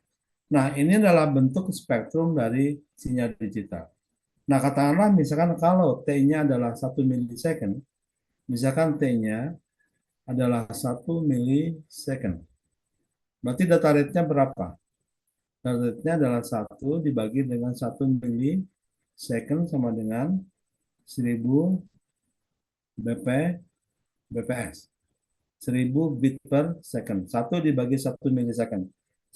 Nah, ini adalah bentuk spektrum dari sinyal digital. Nah, katakanlah misalkan kalau T-nya adalah 1 milisecond, misalkan T-nya adalah 1 milisecond. Berarti data rate-nya berapa? Data rate-nya adalah 1 dibagi dengan 1 milisecond sama dengan 1000 bps. 1000 bit per second. 1 dibagi 1 milisecond.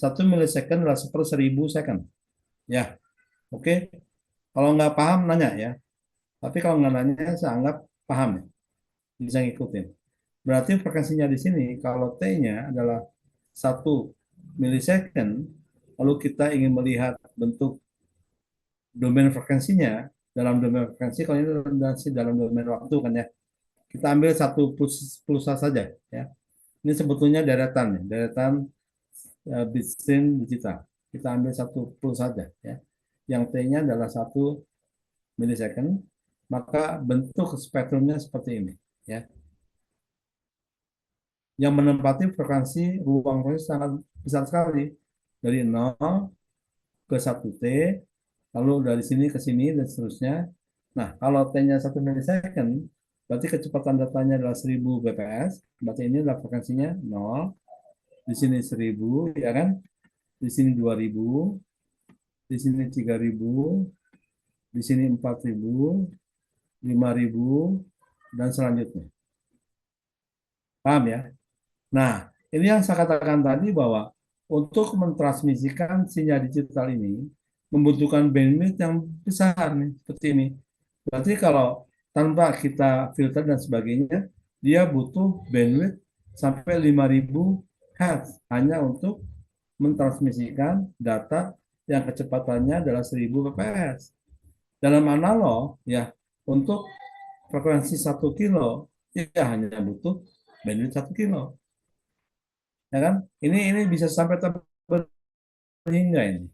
1 milisecond adalah 1/1000 second. Ya, oke. Kalau nggak paham, nanya ya. Tapi kalau nggak nanya, saya anggap paham ya. Bisa ngikutin. Berarti frekuensinya di sini, kalau T-nya adalah 1 milisecond, lalu kita ingin melihat bentuk domain frekuensinya, dalam domain frekuensi, kalau ini dalam domain waktu kan ya. Kita ambil satu pulsa saja ya. Ini sebetulnya deretan bit stream digital. Kita ambil satu pulsa saja ya. Yang T-nya adalah 1 milisecond, maka bentuk spektrumnya seperti ini ya. Yang menempati frekuensi ruang frekuensi sangat besar sekali, dari 0 ke 1T, lalu dari sini ke sini dan seterusnya. Nah, kalau T-nya 1 milisecond, berarti kecepatan datanya adalah 1000 bps, berarti ini adalah frekuensinya 0, di sini 1000, ya kan? Di sini 2000, di sini 3000, di sini 4000, 5000, dan selanjutnya. Paham ya? Nah, ini yang saya katakan tadi bahwa untuk mentransmisikan sinyal digital ini membutuhkan bandwidth yang besar nih, seperti ini. Berarti kalau tanpa kita filter dan sebagainya, dia butuh bandwidth sampai 5000 Hz hanya untuk mentransmisikan data yang kecepatannya adalah 1000 fps. Dalam analog, ya, untuk frekuensi 1 kilo, ya hanya butuh bandwidth 1 kilo. Ya kan? Ini bisa sampai hingga ini.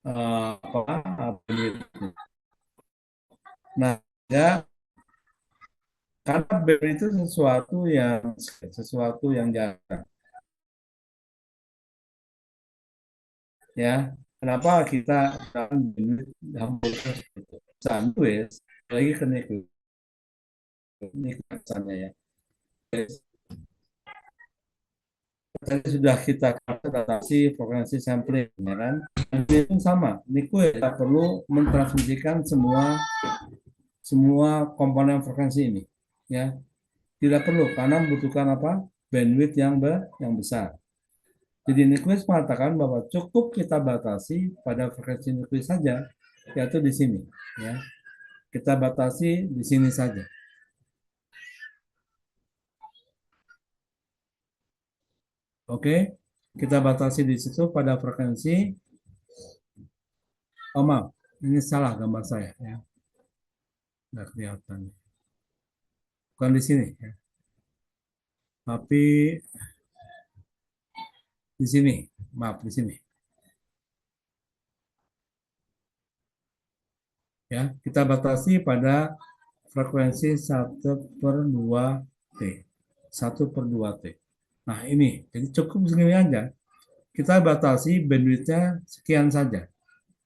Bandwidth. Nah, ya, karena BEM itu sesuatu yang jarang. Ya, kenapa kita sandwich lagi ke nikmatnya ya. Tadi sudah kita adaptasi frekuensi sampling, ya kan? Ini pun sama. Niku kita perlu mentransmisikan semua komponen frekuensi ini, ya. Tidak perlu karena membutuhkan apa? Bandwidth yang besar. Jadi Nyquist mengatakan bahwa cukup kita batasi pada frekuensi Nyquist saja, yaitu di sini. Ya. Kita batasi di sini saja. Oke, kita batasi di situ pada frekuensi. Oh maaf, ini salah gambar saya. Ya. Nggak kelihatan. Bukan di sini. Ya. Tapi di sini. Maaf, di sini. Ya, kita batasi pada frekuensi 1/2T. 1/2T. Nah, ini. Jadi cukup segini aja. Kita batasi bandwidth-nya sekian saja.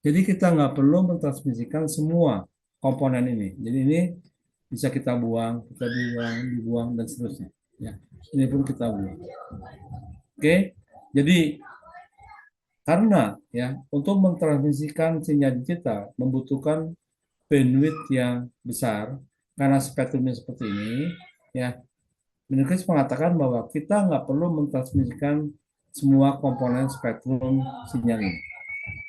Jadi kita nggak perlu mentransmisikan semua komponen ini. Jadi ini bisa kita buang, dibuang, dan seterusnya. Ya, ini pun kita buang. Oke, jadi karena ya untuk mentransmisikan sinyal digital membutuhkan bandwidth yang besar karena spektrumnya seperti ini, ya. Menulis mengatakan bahwa kita nggak perlu mentransmisikan semua komponen spektrum sinyal ini.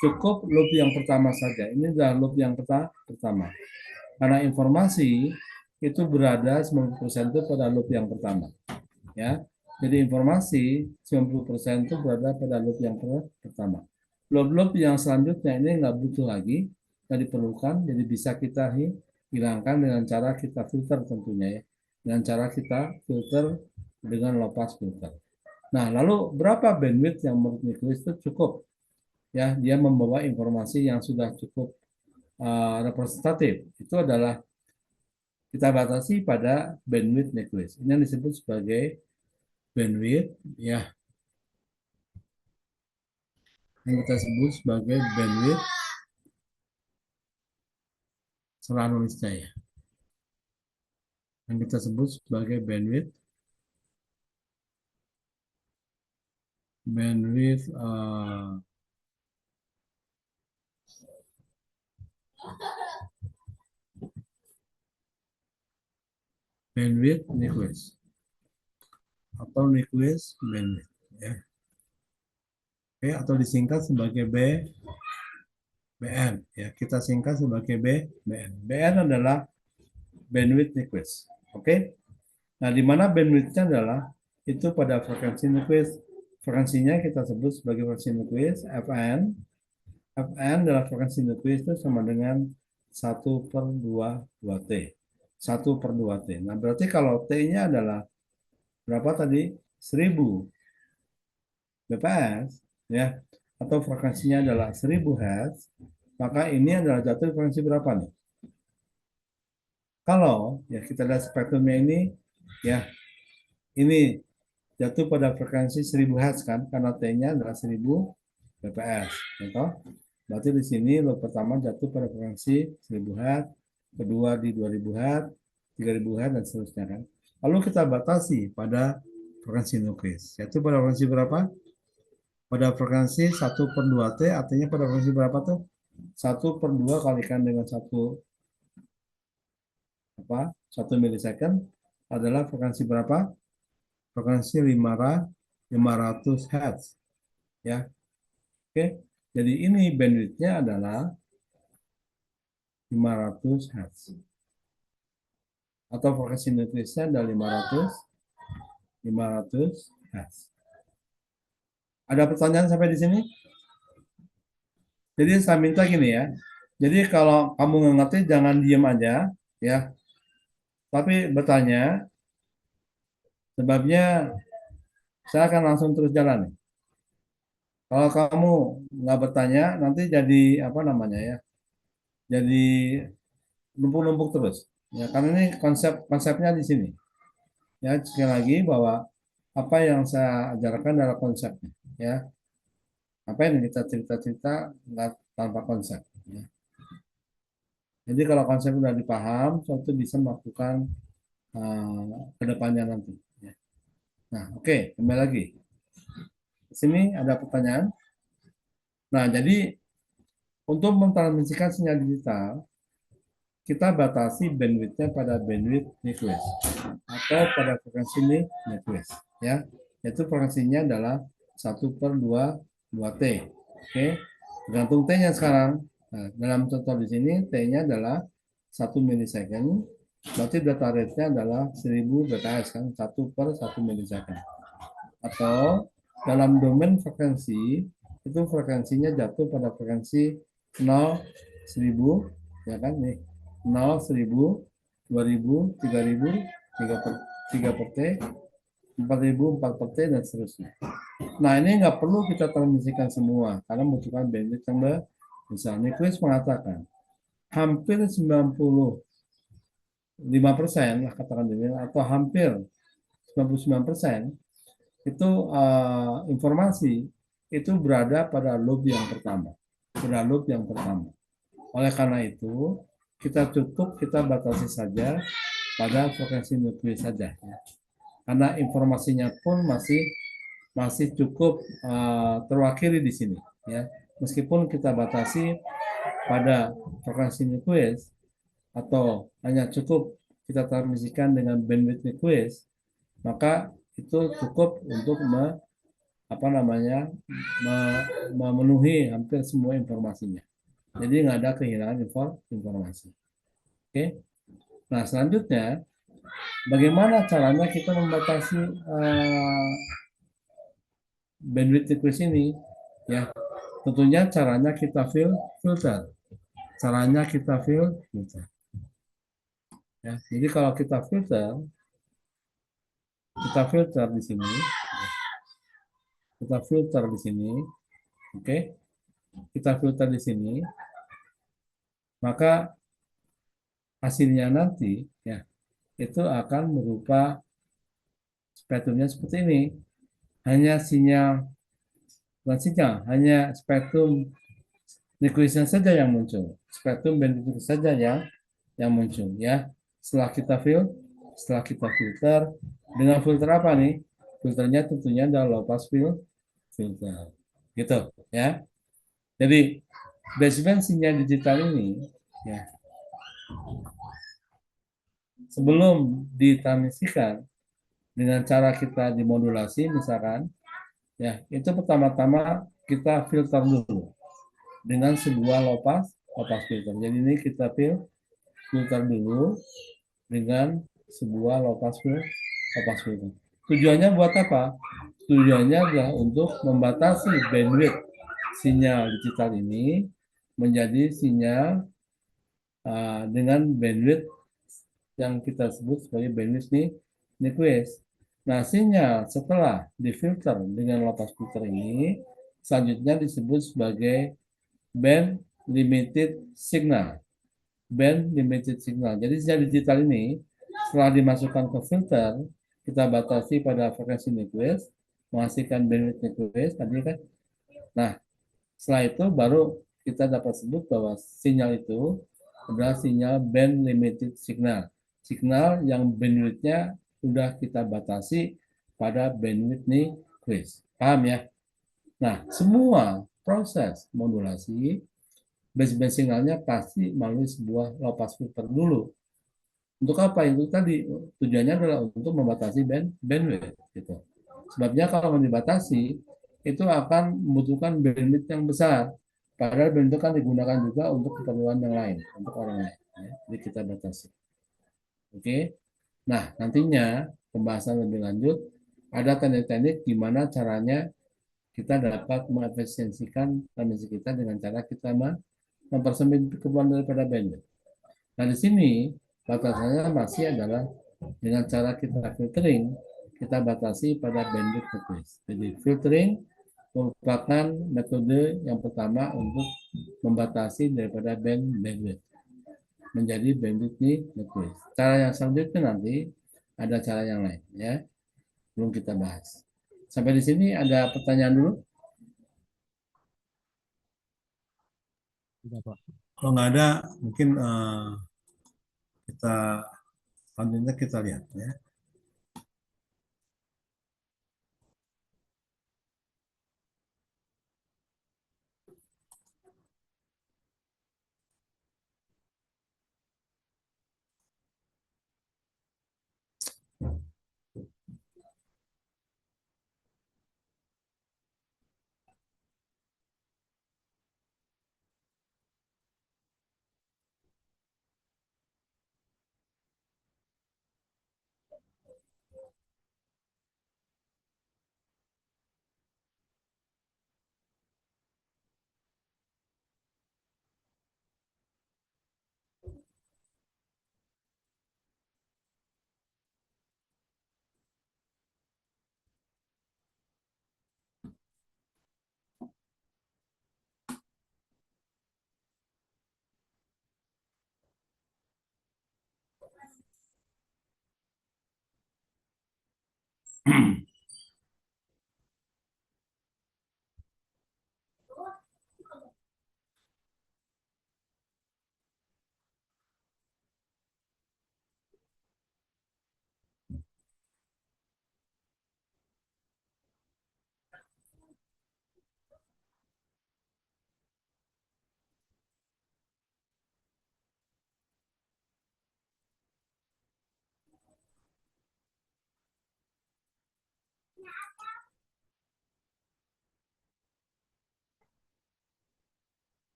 Cukup loop yang pertama saja. Ini adalah loop yang pertama. Karena informasi itu berada 90% itu pada loop yang pertama. Ya. Jadi informasi 90% itu berada pada loop yang pertama. Loop-loop yang selanjutnya ini nggak butuh lagi, nggak diperlukan, jadi bisa kita Hilangkan dengan cara kita filter tentunya ya. Dengan cara kita filter dengan low pass filter. Nah, lalu berapa bandwidth yang menurut Nicholas itu cukup? Ya, dia membawa informasi yang sudah cukup representatif. Itu adalah kita batasi pada bandwidth Nyquist. Ini yang disebut sebagai bandwidth, ya, yang kita sebut sebagai bandwidth salah nulisnya ya. Yang kita sebut sebagai bandwidth bandwidth bandwidth Nyquist atau Nyquist bandwidth ya. Oke, atau disingkat sebagai BN ya. Kita singkat sebagai BN. BN adalah bandwidth Nyquist. Oke. Nah, di mana bandwidth-nya adalah itu pada frekuensi Nyquist. Frekuensinya kita sebut sebagai frekuensi Nyquist Fn. Fn adalah frekuensi Nyquist itu sama dengan 1/2T. 1/2T. Nah, berarti kalau T-nya adalah berapa tadi? 1000 bps ya, atau frekuensinya adalah 1000 Hz, maka ini adalah jatuh frekuensi berapa nih? Kalau ya kita lihat spektrumnya ini ya, ini jatuh pada frekuensi 1000 Hz kan, karena T-nya adalah 1000 bps. Gitu. Berarti di sini loop pertama jatuh pada frekuensi 1000 Hz, kedua di 2000 Hz, 3000 Hz, dan seterusnya kan. Lalu kita batasi pada frekuensi Nyquist. Yaitu pada frekuensi berapa? Pada frekuensi 1/2T, artinya pada frekuensi berapa tuh? 1/2 kalikan dengan 1 milisecond adalah frekuensi berapa? Frekuensi 500 Hz ya. Oke. Jadi ini bandwidth-nya adalah 500 Hz. Atau frekuensi Nyquist-nya adalah 500 Hz. Ada pertanyaan sampai di sini? Jadi saya minta gini ya. Jadi kalau kamu nggak ngerti jangan diem aja ya. Tapi bertanya, sebabnya saya akan langsung terus jalan. Kalau kamu nggak bertanya, nanti jadi apa namanya ya? Jadi numpuk-numpuk terus. Ya, karena ini konsepnya di sini. Ya, sekali lagi bahwa apa yang saya ajarkan adalah konsepnya. Ya, apa yang kita cerita-cerita nggak tanpa konsep. Ya. Jadi kalau konsep sudah dipaham, suatu bisa melakukan ke depannya nanti. Ya. Nah, oke, kembali lagi. Di sini ada pertanyaan. Nah, jadi untuk mentransmisikan sinyal digital, kita batasi bandwidth-nya pada bandwidth Nyquist atau pada frekuensi Nyquist. Ya, yaitu frekuensinya adalah 1/2T. Oke, tergantung T-nya sekarang. Nah, dalam contoh di sini T-nya adalah 1 milisecond, berarti data rate-nya adalah 1000 bps kan, 1/1 milisecond. Atau dalam domain frekuensi itu frekuensinya jatuh pada frekuensi 0, 1000 ya kan nih, 0, 1000, 2000, 3000, 3 per T, 4000, 4 per T, dan seterusnya. Nah, ini nggak perlu kita transmisikan semua karena membutuhkan bandwidth yang besar. Nyquist mengatakan hampir 95% lah katakan dulu, atau hampir 99% itu informasi itu berada pada loop yang pertama. Pada loop yang pertama. Oleh karena itu, kita batasi saja pada frekuensi Nyquist saja. Ya. Karena informasinya pun masih cukup terwakili di sini. Ya. Meskipun kita batasi pada frekuensi Nyquist atau hanya cukup kita transmisikan dengan bandwidth Nyquist, maka itu cukup untuk memenuhi hampir semua informasinya. Jadi nggak ada kehilangan informasi. Oke. Nah, selanjutnya bagaimana caranya kita membatasi bandwidth Nyquist ini? Ya, tentunya caranya kita filter. Caranya kita filter. Ya. Jadi kalau kita filter di sini, kita filter di sini, oke? Kita filter di sini, maka hasilnya nanti ya itu akan berupa spektrumnya seperti ini. Hanya sinyal, bukan sinyal, hanya spektrum Nyquist saja yang muncul, spektrum bandwidth saja yang muncul ya. Setelah kita filter, setelah kita filter dengan filter apa nih? Filternya tentunya adalah low pass filter, gitu ya. Jadi baseband sinyal digital ini ya sebelum ditransmisikan dengan cara kita dimodulasi misalkan ya itu pertama-tama kita filter dulu dengan sebuah low pass filter. Jadi ini kita filter dulu dengan sebuah low pass filter. Tujuannya buat apa? Tujuannya adalah untuk membatasi bandwidth sinyal digital ini menjadi sinyal dengan bandwidth yang kita sebut sebagai bandwidth Nyquist. Nah, sinyal setelah difilter dengan low pass filter ini selanjutnya disebut sebagai band limited signal. Band limited signal. Jadi sinyal digital ini setelah dimasukkan ke filter, kita batasi pada frekuensi Nyquist, menghasilkan bandwidth Nyquist tadi kan. Nah, setelah itu baru kita dapat sebut bahwa sinyal itu adalah sinyal band limited signal. Signal yang bandwidthnya sudah kita batasi pada bandwidth Nyquist. Paham ya? Nah, semua proses modulasi baseband signalnya pasti melalui sebuah low pass filter dulu. Untuk apa? Itu tadi tujuannya adalah untuk membatasi bandwidth gitu. Sebabnya kalau mau dibatasi itu akan membutuhkan bandwidth yang besar. Padahal bandwidth kan digunakan juga untuk keperluan yang lain, untuk orang lain. Ya. Jadi kita batasi. Oke. Nah, nantinya pembahasan lebih lanjut ada teknik-teknik gimana caranya kita dapat mengefisiensikan transmisi kita dengan cara kita mempersempit keperluan daripada bandwidth. Nah, di sini batasannya masih adalah dengan cara kita filtering, kita batasi pada bandwidth request. Jadi filtering merupakan metode yang pertama untuk membatasi daripada bandwidth menjadi bandwidth request. Cara yang selanjutnya nanti ada cara yang lain ya, belum kita bahas. Sampai di sini ada pertanyaan dulu? Tidak, Pak. Kalau nggak ada, mungkin kita selanjutnya kita lihat ya.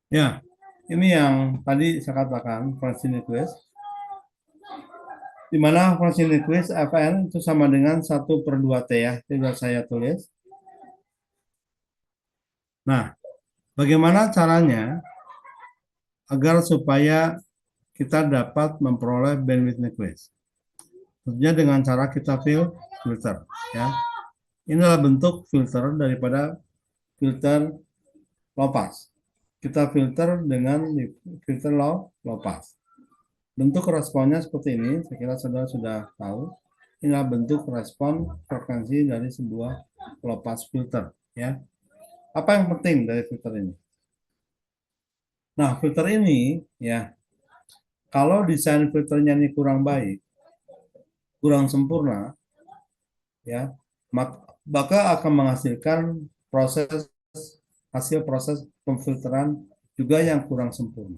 Ya, ini yang tadi saya katakan function request, di mana function request fn itu sama dengan 1/2T ya, tinggal saya tulis. Nah, bagaimana caranya agar supaya kita dapat memperoleh bandwidth request? Tentunya dengan cara kita filter, ya. Ini adalah bentuk filter daripada filter low pass. Kita filter dengan filter low pass. Bentuk responnya seperti ini, saya kira saudara sudah tahu. Inilah bentuk respon frekuensi dari sebuah low pass filter, ya. Apa yang penting dari filter ini? Nah, filter ini, ya, kalau desain filternya ini kurang baik, kurang sempurna, ya, maka akan menghasilkan proses hasil proses pemfilteran juga yang kurang sempurna.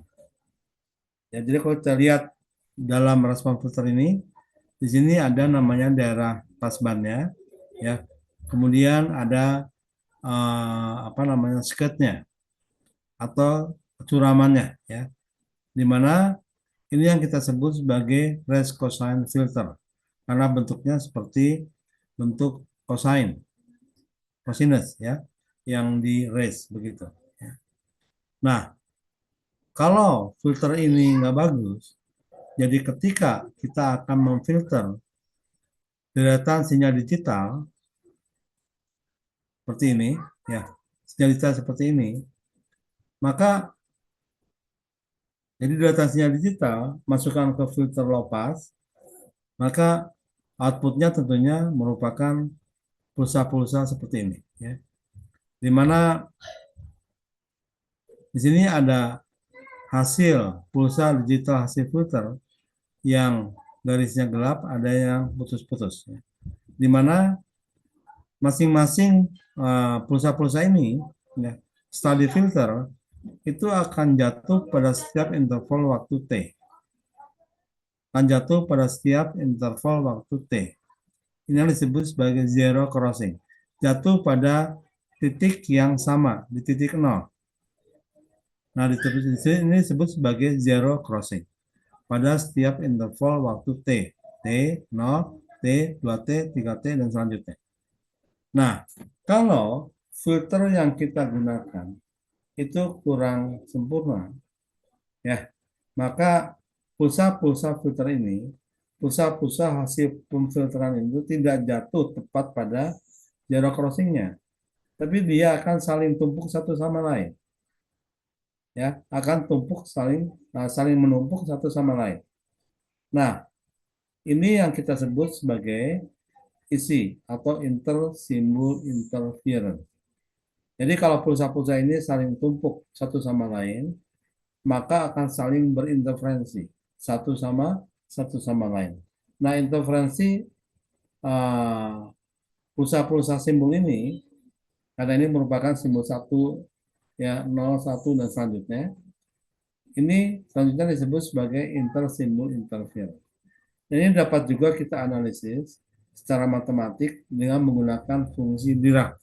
Ya, jadi kalau kita lihat dalam respon filter ini, di sini ada namanya daerah pasbannya, ya. Kemudian ada apa namanya skirtnya atau curamannya, ya. Di mana ini yang kita sebut sebagai race cosine filter karena bentuknya seperti bentuk cosine, cosinus, ya, yang di race begitu. Ya. Nah, kalau filter ini nggak bagus, jadi ketika kita akan memfilter deretan sinyal digital seperti ini, ya, sinyal digital seperti ini, maka jadi deretan sinyal digital masukkan ke filter low pass, maka outputnya tentunya merupakan pulsa-pulsa seperti ini, ya. Di mana di sini ada hasil pulsa digital hasil filter yang garisnya gelap, ada yang putus-putus, ya. Di mana masing-masing pulsa-pulsa ini, ya, setelah difilter itu akan jatuh pada setiap interval waktu T. Akan jatuh pada setiap interval waktu T. Ini yang disebut sebagai zero crossing. Jatuh pada titik yang sama, di titik 0. Nah, ini disebut sebagai zero crossing pada setiap interval waktu T. T 0, T, 2T, 3T, dan selanjutnya. Nah, kalau filter yang kita gunakan itu kurang sempurna, ya, maka pulsa-pulsa filter ini, pulsa-pulsa hasil pemfilteran itu tidak jatuh tepat pada zero crossingnya, tapi dia akan saling tumpuk satu sama lain, ya, akan tumpuk saling menumpuk satu sama lain. Nah, ini yang kita sebut sebagai ISI atau inter-simbol interference. Jadi kalau pulsa-pulsa ini saling tumpuk satu sama lain, maka akan saling berinterferensi satu sama lain. Nah, interferensi pulsa-pulsa simbol ini, karena ini merupakan simbol satu, ya, 0, 1, dan selanjutnya, ini selanjutnya disebut sebagai inter-simbol interference. Dan ini dapat juga kita analisis secara matematik dengan menggunakan fungsi Dirac.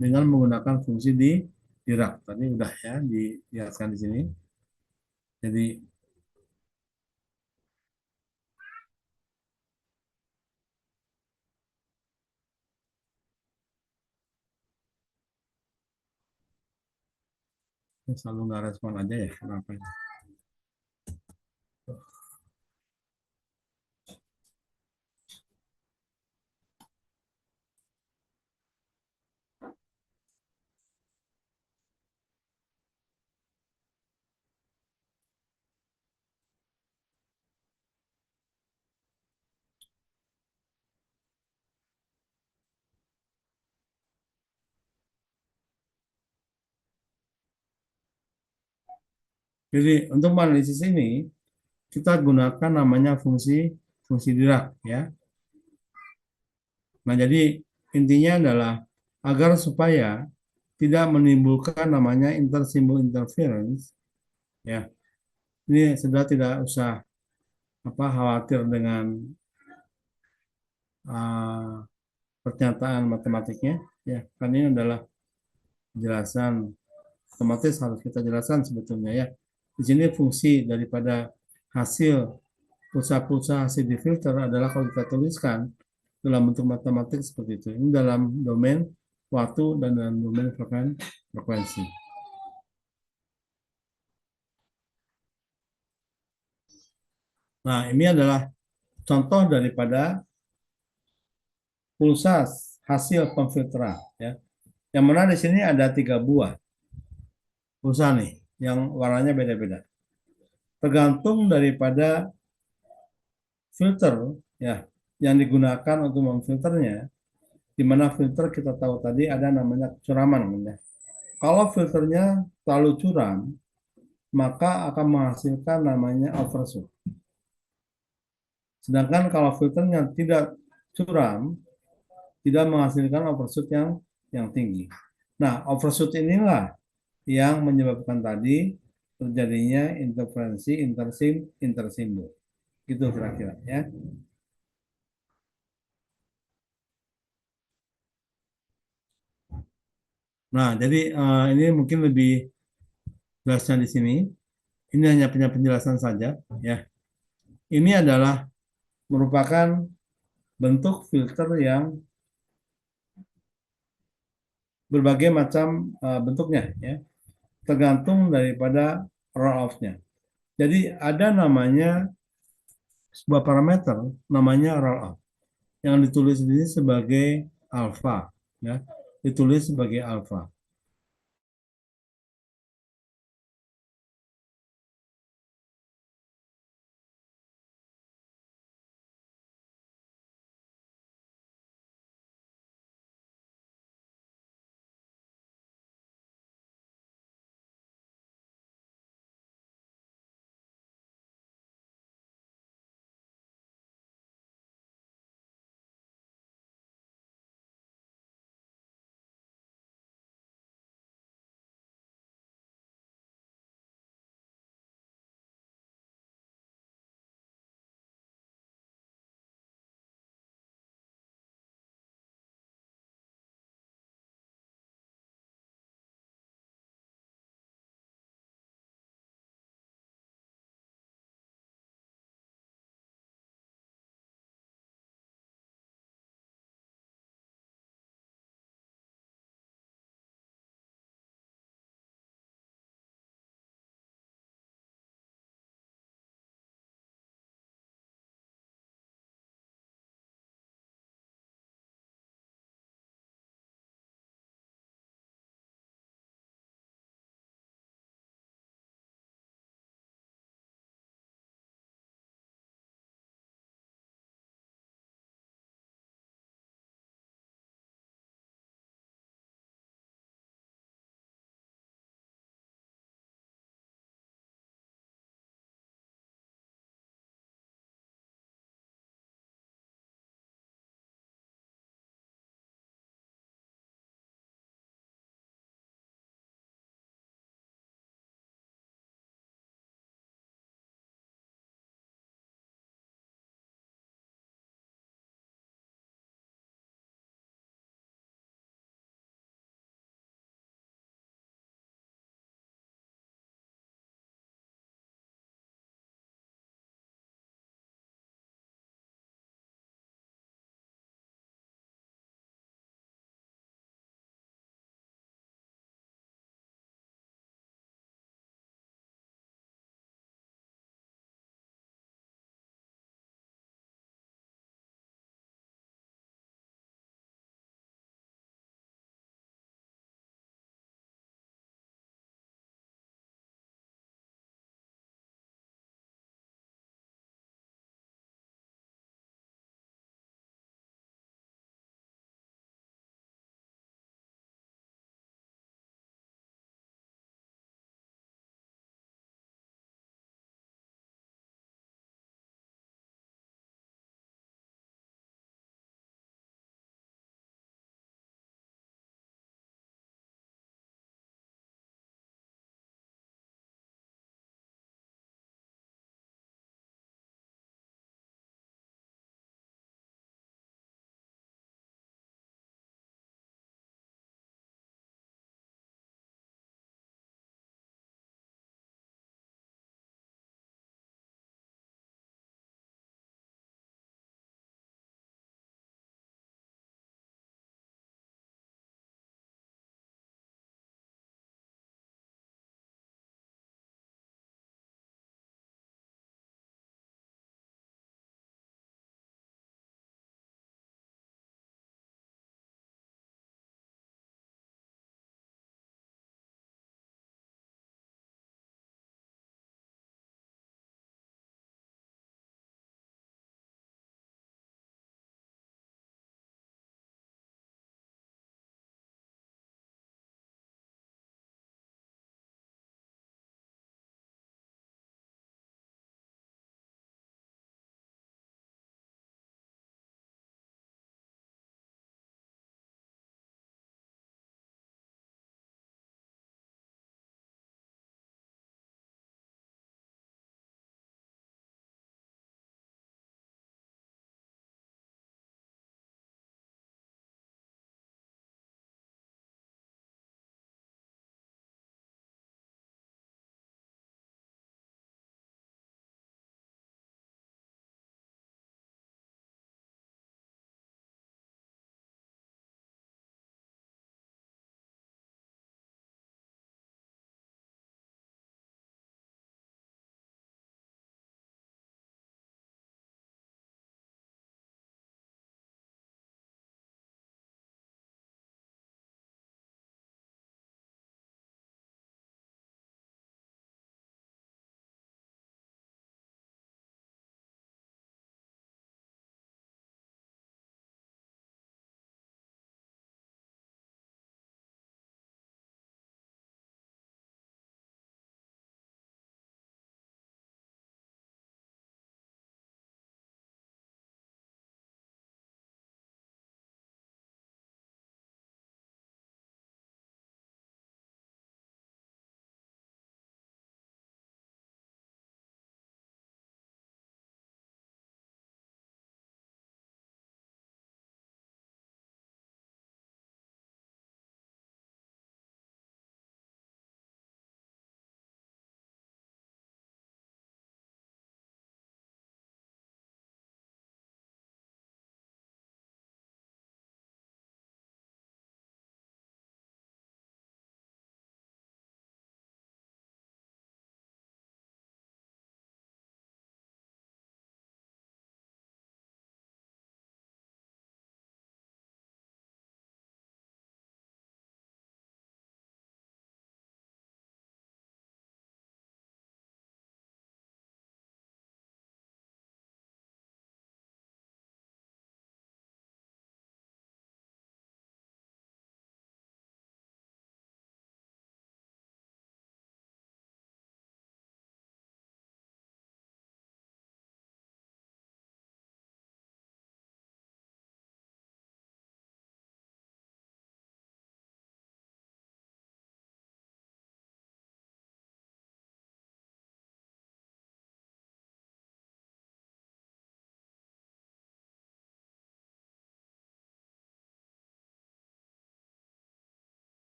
Dengan menggunakan fungsi di Dirac. Tadi udah ya dijelaskan di sini. Jadi selalu nggak respon aja ya, kenapa ya? Jadi untuk menganalisis ini kita gunakan namanya fungsi fungsi Dirac, ya. Nah, jadi intinya adalah agar supaya tidak menimbulkan namanya intersimbol interference, ya. Ini sudah tidak usah khawatir dengan uh, pernyataan matematiknya, ya. Kan ini adalah penjelasan otomatis harus kita jelaskan sebetulnya ya. Di sini fungsi daripada hasil pulsa-pulsa hasil di filter adalah kalau kita tuliskan dalam bentuk matematik seperti itu. Ini dalam domain waktu dan dalam domain frekuensi. Nah, ini adalah contoh daripada pulsa hasil pemfilteran ya. Yang mana di sini ada 3 buah pulsa nih yang warnanya beda-beda. Tergantung daripada filter ya yang digunakan untuk memfilternya. Di mana filter kita tahu tadi ada namanya kecuraman namanya. Kalau filternya terlalu curam, maka akan menghasilkan namanya overshoot. Sedangkan kalau filternya tidak curam, tidak menghasilkan overshoot yang tinggi. Nah, overshoot inilah yang menyebabkan tadi terjadinya interferensi intersimbol. Gitu kira-kira ya. Nah, jadi ini mungkin lebih jelasnya di sini. Ini hanya penjelasan saja ya. Ini adalah merupakan bentuk filter yang berbagai macam bentuknya ya, tergantung daripada roll off-nya. Jadi ada namanya sebuah parameter namanya roll off yang ditulis di sini sebagai alfa ya, ditulis sebagai alfa.